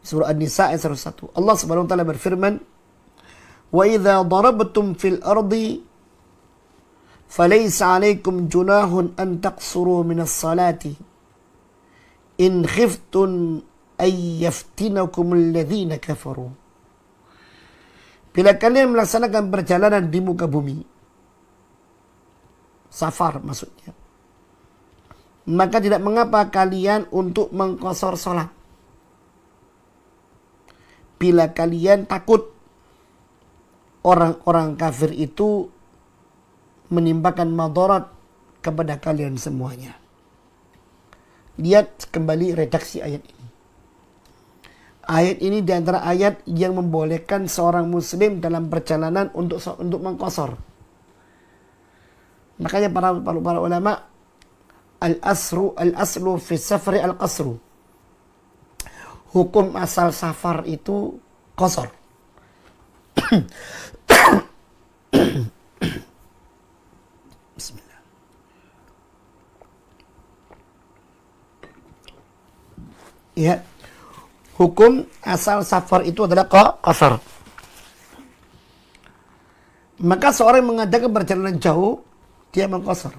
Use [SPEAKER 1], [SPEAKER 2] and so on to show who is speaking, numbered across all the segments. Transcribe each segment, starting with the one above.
[SPEAKER 1] Surah An-Nisa ayat 101. Allah Subhanahu wa taala berfirman, "Wa idza darabtum fil ardi falaysa 'alaikum junahun an taqsuru minas salati in khiftun ay yaftinakum alladhina kafaru." Bila kalian melaksanakan perjalanan di muka bumi, safar maksudnya, maka tidak mengapa kalian untuk mengqasar salat. Bila kalian takut orang-orang kafir itu menimpakan madarat kepada kalian semuanya. Lihat kembali redaksi ayat ini. Ayat ini diantara ayat yang membolehkan seorang muslim dalam perjalanan untuk mengqasar. Makanya para ulama al-aslu fi safari al-qasru. Hukum asal safar itu qasar. Bismillah. Ya. Hukum asal safar itu adalah qasar. Maka seorang yang mengadakan perjalanan jauh, dia mengqasar.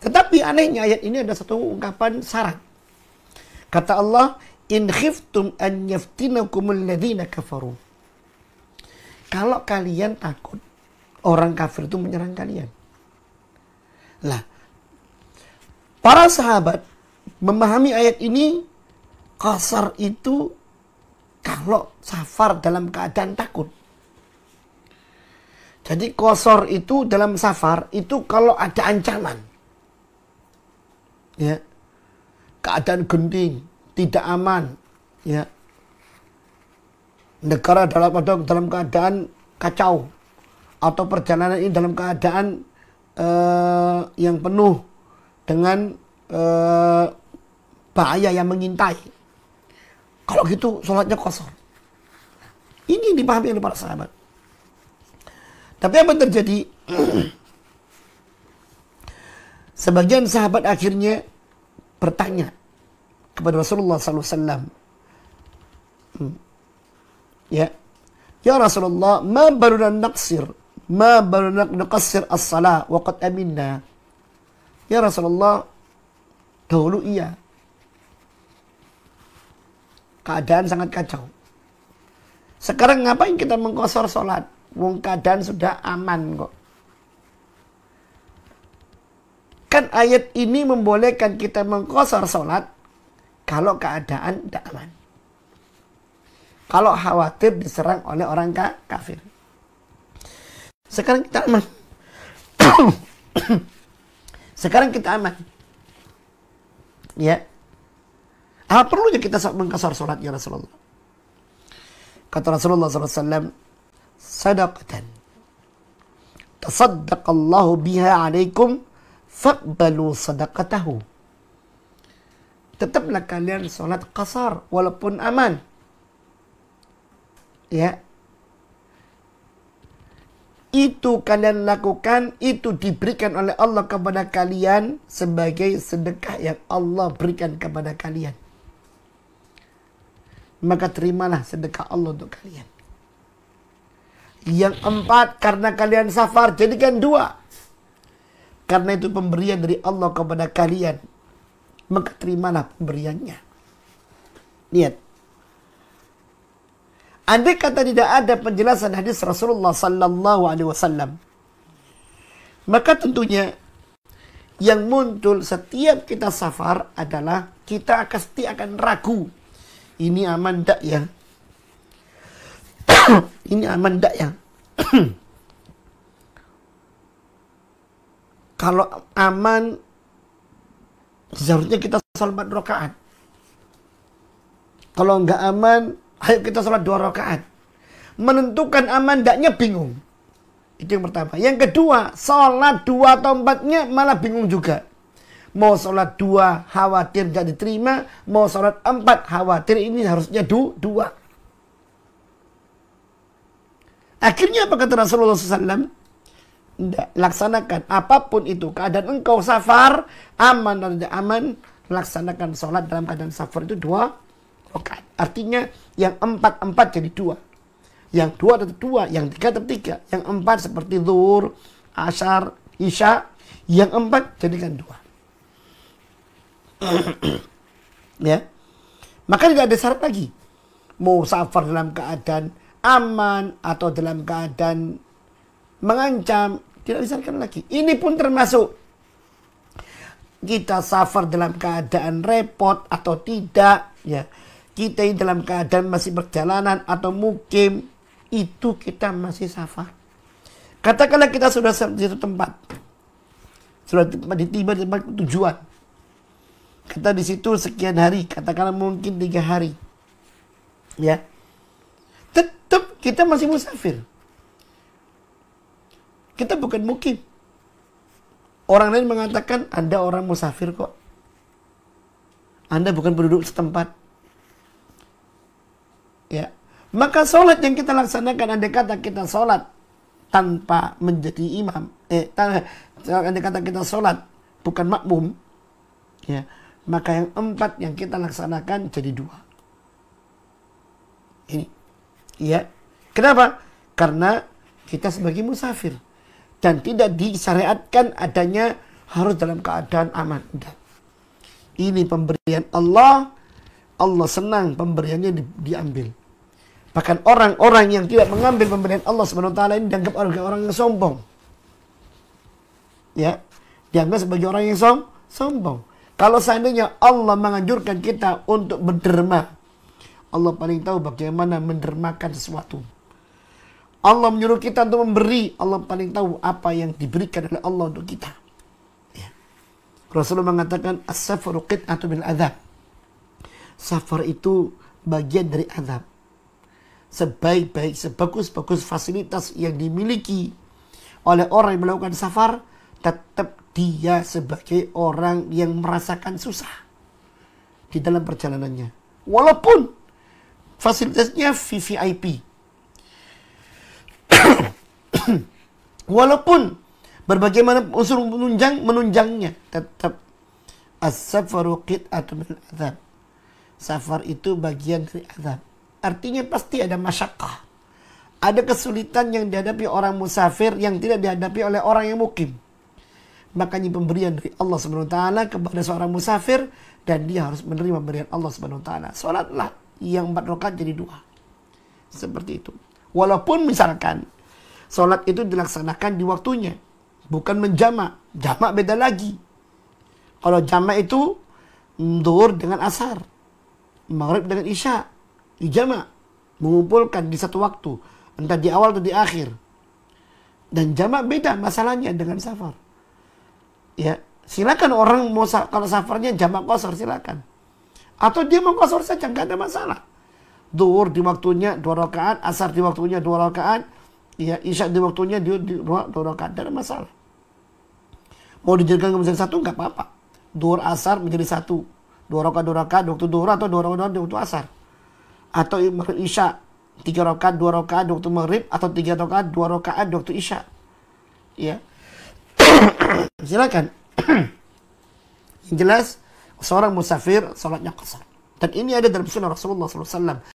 [SPEAKER 1] Tetapi anehnya ayat ini ada satu ungkapan syarat. Kata Allah, "In khiftum an yaftinakumul ladzina kafaru." Kalau kalian takut orang kafir itu menyerang kalian. Lah, para sahabat memahami ayat ini, qasar itu kalau safar dalam keadaan takut. Jadi qasar itu dalam safar itu kalau ada ancaman. Ya. Keadaan genting, tidak aman, ya. Negara dalam keadaan kacau, atau perjalanan ini dalam keadaan yang penuh dengan bahaya yang mengintai. Kalau gitu sholatnya qasar. Ini yang dipahami oleh para sahabat. Tapi apa yang terjadi? Sebagian sahabat akhirnya bertanya kepada Rasulullah SAW. Ya Rasulullah, ma baluna naqsir as-salah wa qad aminna. Ya Rasulullah, dahulu iya, keadaan sangat kacau. Sekarang ngapain kita mengqasar salat? Wong keadaan sudah aman kok. Kan ayat ini membolehkan kita mengqasar salat kalau keadaan tidak aman. Kalau khawatir diserang oleh orang kafir. Sekarang kita aman. Sekarang kita aman. Ya. Apa perlunya kita mengqasar salat ya Rasulullah? Kata Rasulullah SAW, sadaqatan tasaddaqallahu biha alaikum faqbalu sadaqatahu. Tetaplah kalian salat qasar walaupun aman. Ya. Itu kalian lakukan, itu diberikan oleh Allah kepada kalian sebagai sedekah yang Allah berikan kepada kalian. Maka terimalah sedekah Allah untuk kalian. Yang empat, karena kalian safar, jadikan dua. Karena itu pemberian dari Allah kepada kalian. Maka terimalah pemberiannya. Lihat. Andai kata tidak ada penjelasan hadis Rasulullah Sallallahu Alaihi Wasallam, maka tentunya yang muncul setiap kita safar adalah kita pasti akan ragu. Ini aman tak ya? Ini aman tak ya? Kalau aman, seharusnya kita sholat 4 rakaat. Kalau enggak aman, ayo kita sholat 2 rakaat. Menentukan aman daknya bingung. Itu yang pertama. Yang kedua, sholat 2 atau 4-nya malah bingung juga. Mau sholat 2 khawatir gak diterima, mau sholat 4 khawatir ini harusnya 2. Akhirnya apa kata Rasulullah SAW? Laksanakan apapun itu, keadaan engkau safar, aman atau tidak aman, laksanakan sholat dalam keadaan safar itu 2 rakaat. Artinya yang 4 jadi 2. Yang 2 tetap 2, yang 3 tetap 3. Yang 4 seperti zuhur, asar, isya. Yang 4 jadikan 2. Ya. Maka tidak ada syarat lagi. Mau safar dalam keadaan aman atau dalam keadaan mengancam, tidak disyaratkan lagi. Ini pun termasuk kita safar dalam keadaan repot atau tidak, ya. Kita dalam keadaan masih perjalanan atau mukim, itu kita masih safar. Katakanlah kita sudah di satu tempat, sudah tiba di tempat tujuan. Kita di situ sekian hari, katakanlah mungkin 3 hari, ya. Tetap kita masih musafir. Kita bukan mukim. Orang lain mengatakan, Anda orang musafir kok. Anda bukan penduduk setempat. Ya. Maka sholat yang kita laksanakan, andai kata kita sholat tanpa menjadi imam, andai kata kita sholat bukan makmum, ya, maka yang 4 yang kita laksanakan jadi 2. Ini, ya. Kenapa? Karena kita sebagai musafir. Dan tidak disyariatkan adanya harus dalam keadaan aman. Tidak. Ini pemberian Allah. Allah senang pemberiannya diambil. Bahkan orang-orang yang tidak mengambil pemberian Allah SWT ini dianggap orang yang sombong. Ya, dianggap sebagai orang yang sombong. Kalau seandainya Allah menganjurkan kita untuk berderma, Allah paling tahu bagaimana mendermakan sesuatu. Allah menyuruh kita untuk memberi, Allah paling tahu apa yang diberikan oleh Allah untuk kita. Ya. Rasulullah mengatakan, as-safaru qit'atu bil azab. Safar itu bagian dari azab. Sebaik-baik, sebagus-bagus fasilitas yang dimiliki oleh orang yang melakukan safar, tetap dia sebagai orang yang merasakan susah di dalam perjalanannya. Walaupun fasilitasnya VVIP. Walaupun berbagai unsur menunjangnya, tetap as-safaru qit'atu min azab. Safar itu bagian dari azab. Artinya pasti ada masyaqqah. Ada kesulitan yang dihadapi orang musafir yang tidak dihadapi oleh orang yang mukim. Makanya pemberian dari Allah SWT kepada seorang musafir, dan dia harus menerima pemberian Allah SWT. Salatlah yang 4 rakaat jadi 2. Seperti itu. Walaupun misalkan salat itu dilaksanakan di waktunya, bukan menjamak. Jamak beda lagi. Kalau jamak itu zuhur dengan asar, maghrib dengan isya, dijamak, mengumpulkan di satu waktu, entah di awal atau di akhir. Dan jamak beda masalahnya dengan safar. Ya, silakan orang mau kalau safarnya jamak qasar, silakan. Atau dia mau qasar saja, nggak ada masalah. Zuhur di waktunya 2 rakaat, asar di waktunya 2 rakaat, ya, isya di waktunya 2 rakaat, tidak ada masalah. Mau dijadikan menjadi 1 nggak apa-apa. Zuhur asar menjadi 1, 2 rakaat waktu zuhur, atau 2 rakaat waktu asar. Atau isya 3 rakaat 2 rakaat waktu maghrib, atau 3 rakaat 2 rakaat waktu isya. Ya. Silakan. Yang jelas seorang musafir salatnya qasar. Dan ini ada dalam sunnah Rasulullah SAW.